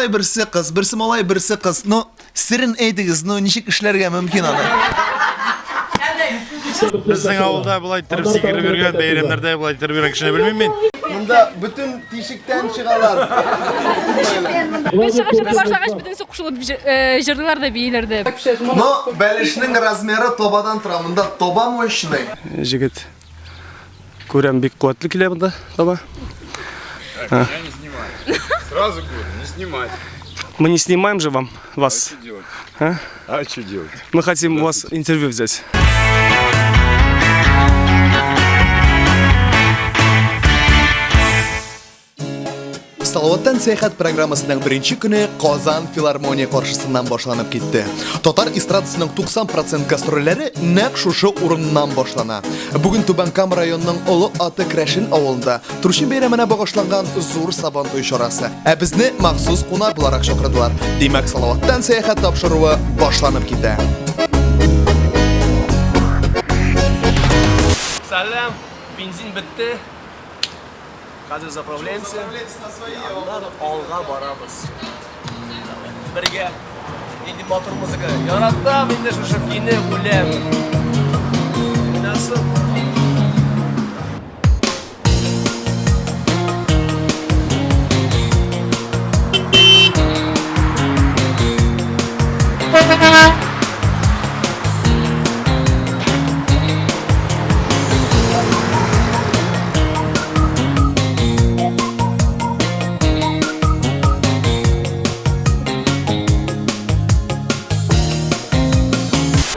малай, бірсі қыз, бірсі малай, бірсі қыз. Ну, сірін әйтігіз, ну, нешік ішлерге мүмкін аны. Біздің ауылда бұлай тұрып секіріп берген, бейремдерде бұлай тұрып берген кішіне білмеймін мен. Мұнда бүтін тишіктен шығалар. Біз шығып башлағаш бүтін соқшылып жырдылар да бейлерді. Но, бәлішінің размері тобадан тұра. Мұнда тоба мощный. Жігіт, көрем бек қуатлы келе бұнда, тоба. Я не снимаю. Сразу говорю, не снимать. Мы не снимаем же вас. Что делать? А? А что делать? Мы хотим у вас интервью взять. Салаваттан саяхат программасының бірінші күні Qozon филармония қаршысынан башланып кетті. Татар эстрадасының 90% гастрольләре нәқ шушы урыннан башлана. Бүгін Түбәнкам районының Олы Аты Крәшин авылында Туршин бәйрәменә багышланган зур сабан той чарасы. Ә безне махсус кунак буларак чакырдылар. Димәк, Салаваттан саяхат тапшыруы башланып китә. Салам, бензин бітті. Қазір заправляемся. Алға барамыз. Бірге. Енді моторымызға яраттам, енді шушып кейіне өлем. Насыл?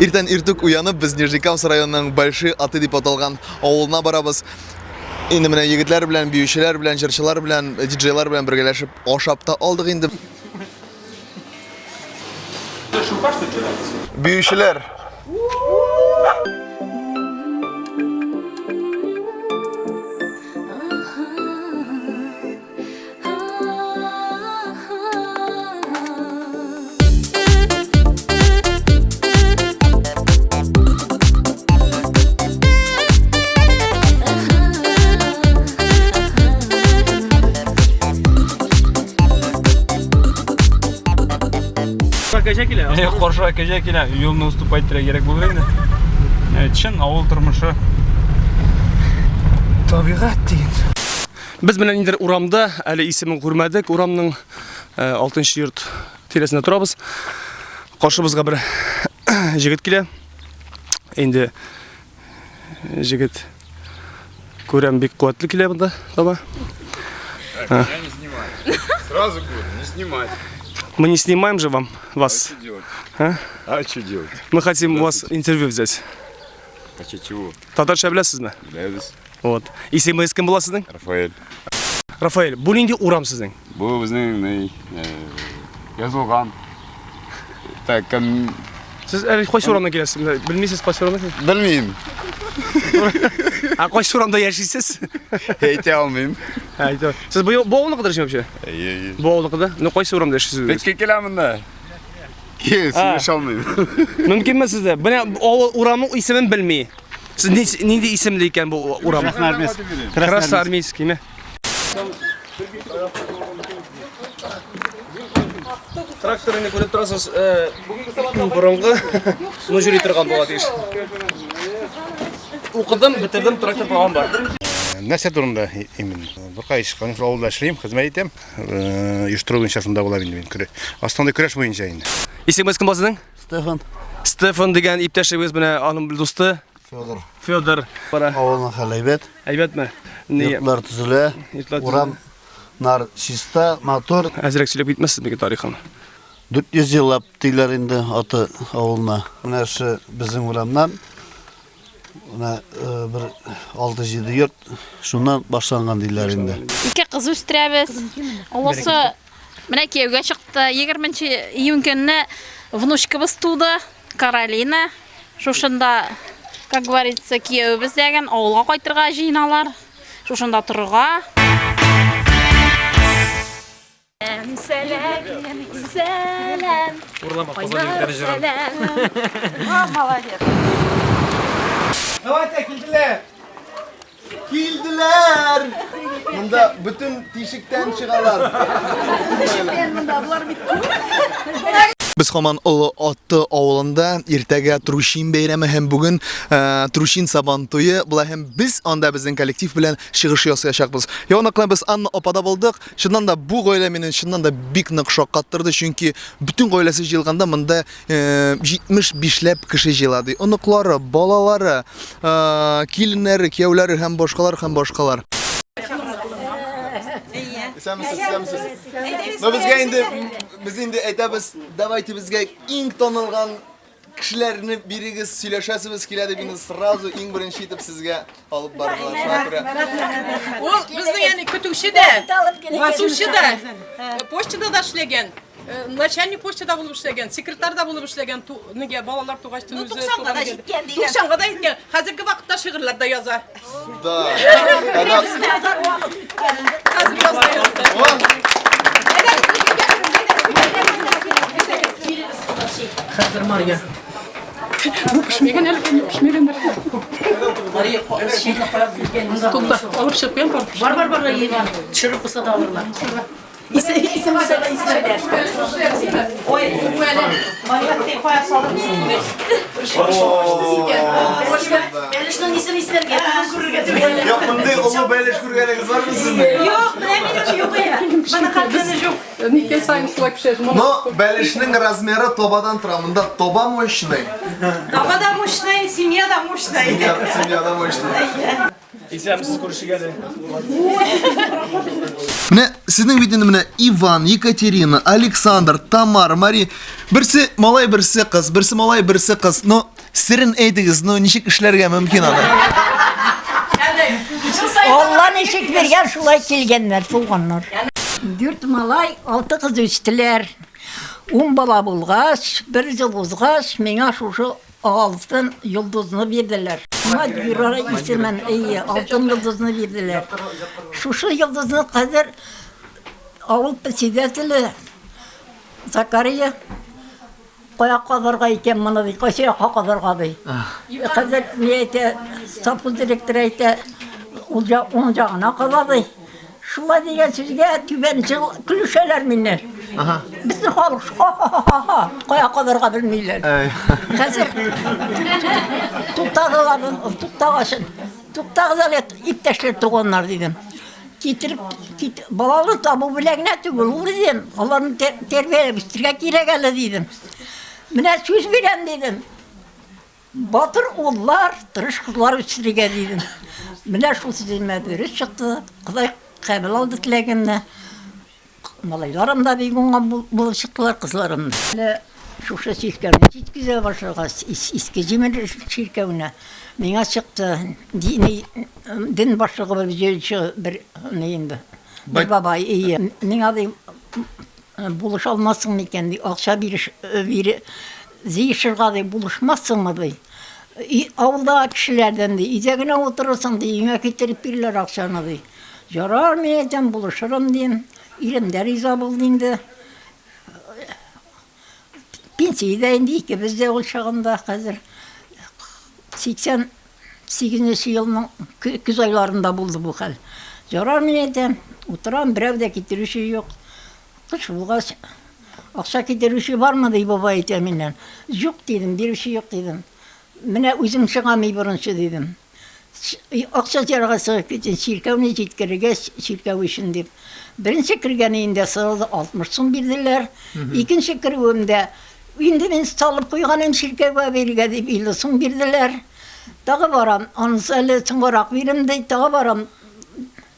Иртән иртүк уянып, без Нижникамск районының Большой Аты дип аталган авылына барабыз. Инде менә егетләр белән, биючеләр белән, җырчылар белән, диджейлар белән бергәләшеп ашап та алдык инде. Биючеләр. Қоршыға кәже келе, үйімні ұступайды тірі керек бұл енді. Шын ауыл тұрмышы табиғат деген. Біз менен индер урамда, әлі исемін көрмәдік. Урамның 6-шы йорт тересінде тұрабыз. Қаршыбызға бір жігіт келе. Енді жігіт көрем бек қуатлы келе бұнда, тоба. Я не снимаю. Сразу говорю, не снимать. Мы не снимаем же вас. Что делать? А? А что делать? Мы хотим у вас интервью взять. А чего? Татарша білесіз ме? Білеміз. Вот. Исеміңіз кім бола сіздің? Рафаэль. Рафаэль, бұл енді урам сіздің? Бұл біздің жазылған. Так, кім... Сіз әлі қойсы урамдан келесіз? Білмейсіз қойсы урамдан? Білмеймін. А қойсы урамда яшисіз? Ете алмайм. Сіз бұл ауылы қыдыр жем өпше? Бұл ауылы қыды? Ну қойсы урамда яшисіз? Бетке келемін да. Сіз алмайм. Мүмкін ме сізді? Урамның исемін білмей. Сіз ненде исемді екен бұл урам? Красноармейский ме? Тракторыны көріп тұрасыз бұрынғы мұны жүрей тұрған болады еш. Оқыдым, бітірдім, трактор бағам бар. Нәрсе турында именно. Бір қайшы қаным ауылда шырайым, қызмет етем. Үйіштіру шашында болар енді мен Астанда күреш бойынша енді. Есіңіз кім басының? Стефан. Стефан деген иптәші өз міне аным досты? Федор. Федор. Ауылның хәл әйбәт. Әйбәт ме? Йортлар түзілі. Урам нар чиста, мотор. Әзірек сөйлеп кетмәсіз беге тарихын? 400 еллап дейлер енді аты ауылына. Мына шы біздің урамнан bir 6-7 yurt şundan başlangan deyiler indi. İki kız üstürəbiz. Olası mənə kiyevgə çıxdı. 20-ci iyun günü внучкабыз туды, Каролина. Şuşunda, как говорится, киевбіз деген ауылға қайтырға жиналар. Şuşunda тұрға. Сәлем. Урлама, позорник жүрім. Молодец. Давайте, келділер. Kildiler. Bunda bütün tişikten çıkarlar. Biz hamon Ulu Atты авылында иртәгә Трушин бәйрәме һәм бүген Трушин сабан туе. Була һәм biz анда безнең коллектив белән чыгыш ясаячакбыз. Яныклы без Анна апада булдык. Шуннан да бу гаилә мине шуннан да бик нык шаккаттырды, чөнки бүтән гаиләсе җыелганда монда 75ләп кеше җыелады. Оныклары, балалары, киленнәре, кияүләре һәм башкалар. Сәмсез. Но biz indi әйтәбез, давайте безгә иң танылган кешеләрне бирегез, сөйләшәсез килә дип инде сразу иң беренче итеп сезгә алып бардылар. Шуңа күрә. Ул безнең яни көтүче дә, басучы да, почтада да эшләгән. Начальник почтада булып эшләгән, секретарь да булып эшләгән. Нигә балалар тугач төн үзе 90-га да җиткән дигән. 90-га да җиткән. Хәзерге вакытта шигырьләр дә яза. Да. Хәзер Мария. Пешмәгән әле, пешмәгәндер. Мария, тукта, алып чыгып кел бар. Бар, Иван. Төшереп булса да алырлар. İsim ister. Oy, Marия koya saldım. Belişten isim ister gel. Yok bunday ulu beliş күргәнегез бармы сезнең? Yok, benim yok ya. Bana kalkmanız yok. Niye sayın şulay pişirdim? Но бәлешнең размеры тобадан тора. Монда тоба мощный. Тоба да мощный, семья да мощный. Семьяда мощный. Исәмсез күрешүгә. Менә сезнең видеоны менә Иван, Екатерина, Александр, Тамара, Мария. Берсе малай, берсе кыз, берсе малай, берсе кыз. Но сирен әйтегез, но ничек эшләргә мөмкин аны? Алла ничек бергән шулай килгәннәр, туганнар. 4 малай, 6 кыз үстеләр. 10 бала булгач, 1 ел узгач, миңа шушы алтын йолдызны бирделәр. Мына юрара исемен, алтын йолдызны бирделәр. Шушы йолдызны хәзер авыл председателе Закария кая кадарга икән моны ди, кайсы якка кадарга ди. Хәзер ни әйтә, сапыл директор әйтә, ул ягына кадады. Шулай дигән сүзгә түбәнче көлешәләр миннән. Безнең халык кая кадарга белмиләр. Хәзер туктагыларын, туктагызлар иптәшләр туганнар дидем. Китереп, баланы табу белән генә түгел, ул дидем. Аларны тәрбияләп үстергә кирәк әле дидем. Менә сүз бирәм дидем. Батыр уллар, тырыш кызлар үстергә дидем. Менә шул сүземә дөрес чыкты. Кызай кабыл алды теләгемне. Малайларым да бик уңган булып чыктылар, кызларым да. Шушы чиркәүне җиткезә башлагач, иске җимер чиркәүне. Миңа чыкты дин башлыгы бер инде. Бер бабай миңа ди булыш алмассың микән ди, акча бириш зыешырга ди булышмассыңмы ди. Авылда кешеләрдән ди, өйдә генә утырырсың ди, өңә китереп бирәләр акчаны ди. Ярар, мен әйтәм, булышырым дим. Ирем дә риза булды инде. Пенсиядә инде икебез дә ул чагында хәзер 88 елның көз айларында булды бу хәл. Ярар, мен әйтәм, утырам, берәү дә китерүче юк. Кыш булгач, акча китерүче бармы ди бабай әйтә миннән. Юк дидем, бирүче юк дидем. Менә үзем чыгам беренче дидем. Акча җарга сыгып киткән чиркәүне җиткерергә чиркәү өчен дип. Беренче кергәнендә 60 сум бирделәр. Икенче кергәндә инде мин салып куйганым чиркәүгә бирергә дип 50 сум бирделәр. Тагы барам, анысы әле соңгарак бирем ди, тагы барам.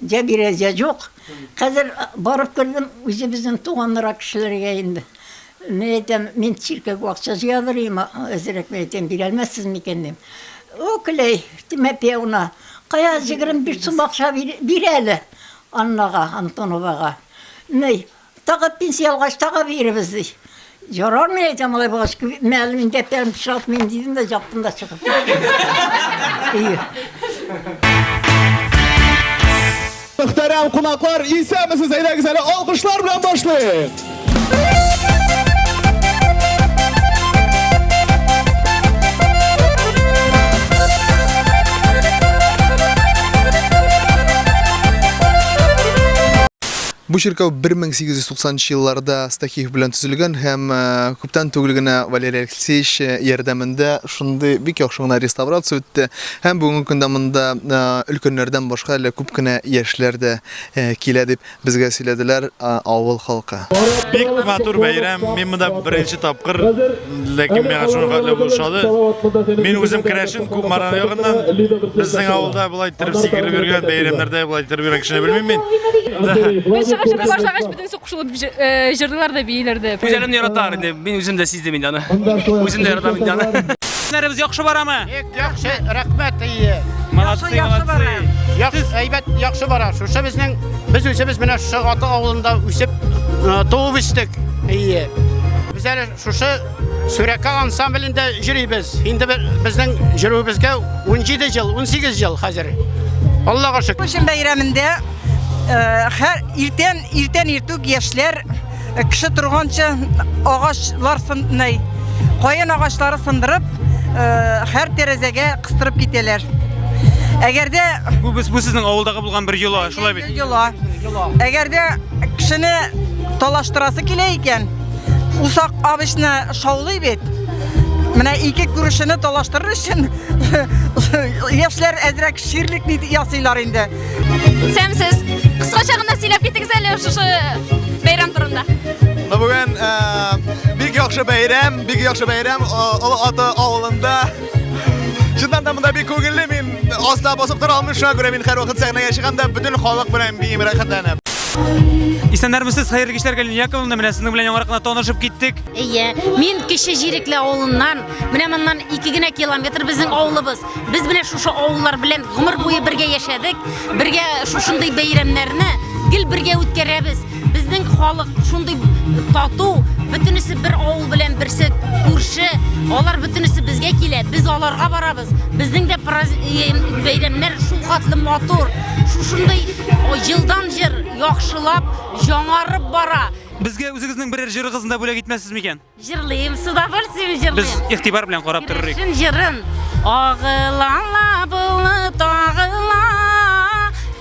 Җабирәҗә юк. Хәзер барып кердем, үзе безнең туганнар кешеләргә инде. Мен чиркәүгә акча җыядырым, әзрәк әйтәм, бирәлмәссез микән дим. Окей, Тимопеевна, кая 21 сум акча бирәле Аннага, Антоновага. Ней, тагы пенсия алгач тагы биребез ди. Ярар, мен әйтәм, алай булгач, мәгълүм дәфтәрем чыгып мен дидем дә жаптым да чыгып. Мөхтәрәм кунаклар, исәмсез, әйдәгез әле алкышлар белән башлыйк. Бу чиркәү 1890 елларда Стахиев белән төзелгән һәм күптән түгел генә Валерий Алексеевич ярдәмендә шундый бик яхшы гына реставрация үтте һәм бүгенге көндә монда өлкәннәрдән башка әле күп кенә яшьләр дә килә дип безгә сөйләделәр авыл халкы. Бик матур бәйрәм. Мин монда беренче тапкыр, ләкин миңа шуны хәтле булышады. Мин үзем керәшен күп маран ягыннан безнең авылда булай итеп сикереп йөргән бәйрәмнәрдә булай итеп йөргән кешене белмим мин. Шығып башлағаш бүтін соқшылып жырларды, бийлерді. Үзәрем яратар инде. Мин үзем дә сиздем инде аны. Үзем дә яратам инде аны. Нәребез яхшы барамы? Яхшы, рәхмәт ие. Молодцы, молодцы. Әйбәт яхшы бара. Шушы без үсебез менә шушы аты авылында үсеп туып үстек. Ие. Без әле шушы Сүрәкә ансамблендә җырыйбыз. Инде безнең җыруыбызга 17 ел, 18 ел хәзер. Аллага шөкер. Шушы бәйрәмендә һәр иртән иртүк яшьләр кеше торганча агачлар сыннай. Каян агачлары сындырып, һәр тәрәзәгә кыстырып китәләр. Әгәрдә Бу сезнең авылдагы булган бер йола, шулай бит. Йола. Әгәрдә кешене талаштырасы килә икән, усак абышны шаулый бит. Менә ике күрешене талаштырыр өчен яшьләр әзрәк ширлек ясыйлар инде. Сәмсіз, қысқаша ғана сөйләп кеттіңіз әлі шушы бәйрәм турында. Бүген бик яхшы бәйрәм, Олы Аты авылында. Чыннан да монда бик күңелле, мин аста басып тора алмыйм, шуңа күрә мин һәрвакыт сәхнәгә чыгам бөтен халык белән бик рәхәтләнәм. Исәннәрмесез, хәерле кичләр, Галина Яковлевна, менә сезнең белән яңаракны танышып киттек. Ие, мин кеше җирекле авылыннан, менә моннан 2 генә километр безнең авылыбыз. Без менә шушы авыллар белән гомер буе бергә яшәдек, бергә шушындый бәйрәмнәрне гел бергә үткәрәбез. Безнең халык шундый тату, бөтенесе бер авыл белән берсе күрше, алар бөтенесе безгә килә, без аларга барабыз. Безнең дә бәйрәмнәр шул катлы матур, шушындый җылдан җыр яхшылап, яңарып бара. Безгә үзегезнең берәр җырыгызны да бүләк итмәссез микән? Җырлыйм, с удовольствием җырлыйм. Без игътибар белән карап торырык. Җырын агылала булы тагыла,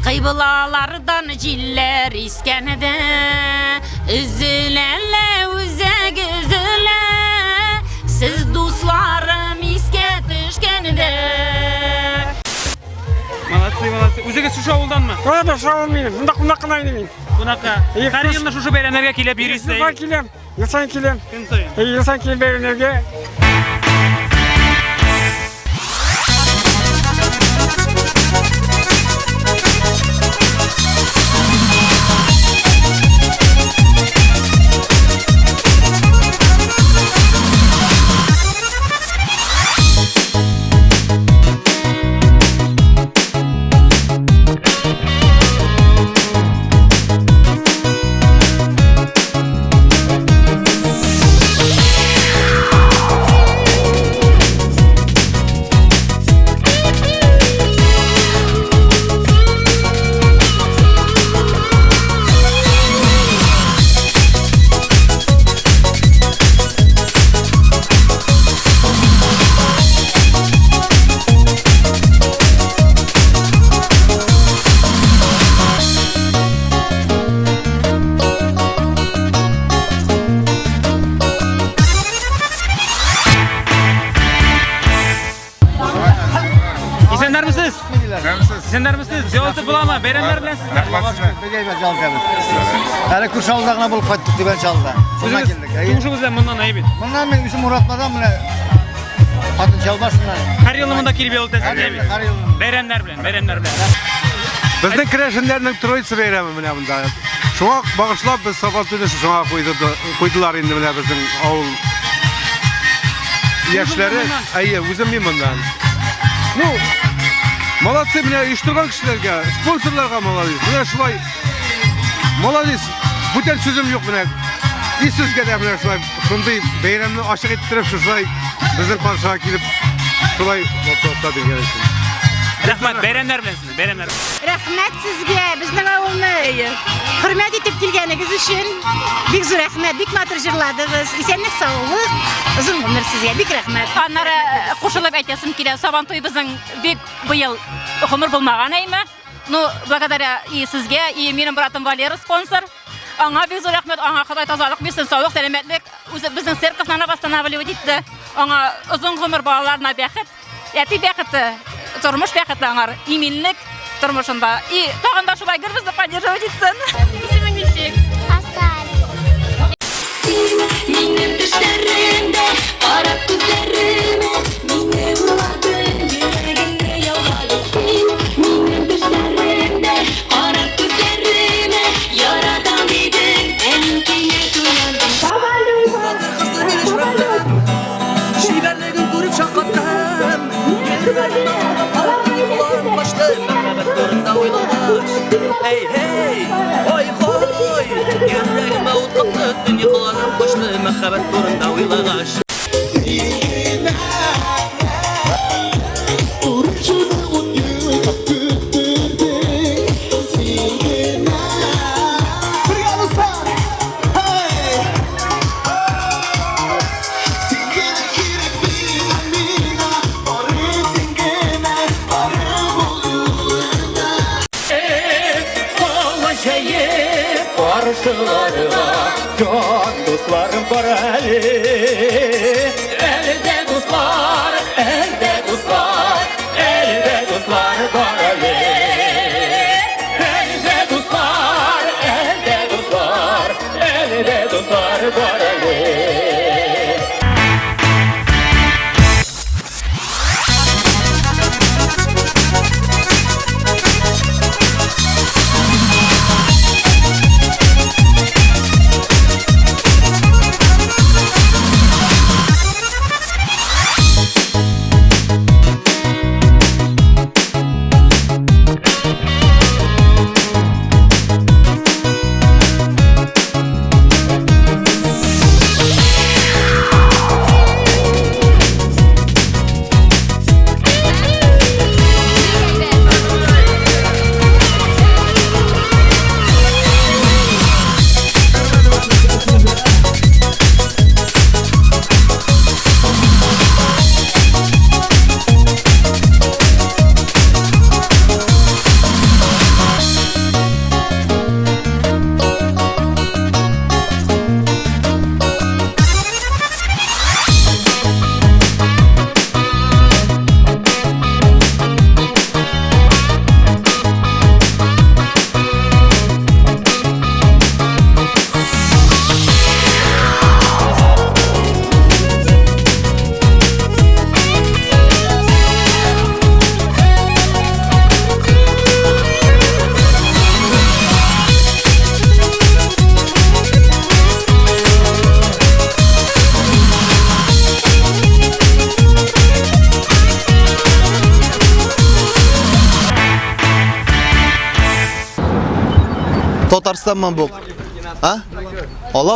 кыйблалардан җилләр искәнедә, үзеләлә үзәк үзелә, сез дусларым искә төшкәнедә. Молодцы, молодцы. Үзегез шушы авылданмы? Кайда шавыл минем? Монда кына инем. Кунакка. Һәр елны шушы бәйрәмнәргә килеп йөрисез. Ел сайын киләм. Көн саен. Ел сайын килеп бәйрәмнәргә. Исәннәрмесез? Җавапты буламы? Бәйрәмнәр белән Әле күрше авылда булып кайттык дигән чалда. Шунда килдек. Тумышыгыз да моннан әйбит. Моннан мен үзем Муратмадан менә хатын чалбашыннан. Һәр елны монда килеп ятасыз әйбит. Һәр ел. Бәйрәмнәр белән. Безнең керәшеннәрнең Троица бәйрәме менә монда. Шуңа багышлап без сабан төшү шуңа куйдылар инде менә безнең авыл яшьләре. Әйе, үзем мин мондан. Ну, молодцы, менә оештырган кешеләргә, спонсорларга молодец. Менә шулай. Молодец. Бүтән сүзем юк менә. И сүзгә дә менә шулай шундый бәйрәмне ачык иттереп шулай безнең каршыга килеп шулай вакытта дигән өчен. Рәхмәт, бәйрәмнәр белән сезне, бәйрәмнәр. Рәхмәт сезгә, безнең авылны хөрмәт итеп килгәнегез өчен. Бик зур рәхмәт, бик матур җырладыгыз. Исәнлек, саулык, озын гомер сезгә. Бик рәхмәт. Аннары кушылып әйтәсем килә, Сабантуй безнең бик быел гомер булмаган әйме. Ну, благодаря и сезгә, и минем братым Валера спонсор. Аңа бик зур рәхмәт, аңа Ходай тазалык бирсен, саулык, сәламәтлек. Үзе безнең церковьне восстанавливать итте. Аңа озын гомер балаларына бәхет, яти бәхете, тормыш бәхете аңар, иминлек тормышында. И тагын да шулай гөрбезне поддерживать итсен. Исемең ничек? Hasan. Minnem düşlerimde, Arap kızlarıma, minne vurmadın, yüreğimde yavladın. Minnem düşlerimde, Arap kızlarıma, yaradan idin, enkine duyandım. Kızlı bir işremden, şiberliğin kurup şakattan, yerlerden ağlamak, kulağım kaçtı, merhamet göründe oylamış. Hey hey, oy koy, yüreğime utlattı, dünya kulağım kaçtı, merhamet göründe oylamış. Karşılarına can dostlarım var elde dostlar, elde dostlar, elde dostlar var elde dostlar, elde dostlar, elde dostlar var Tatarstanman bu. Ha? Allah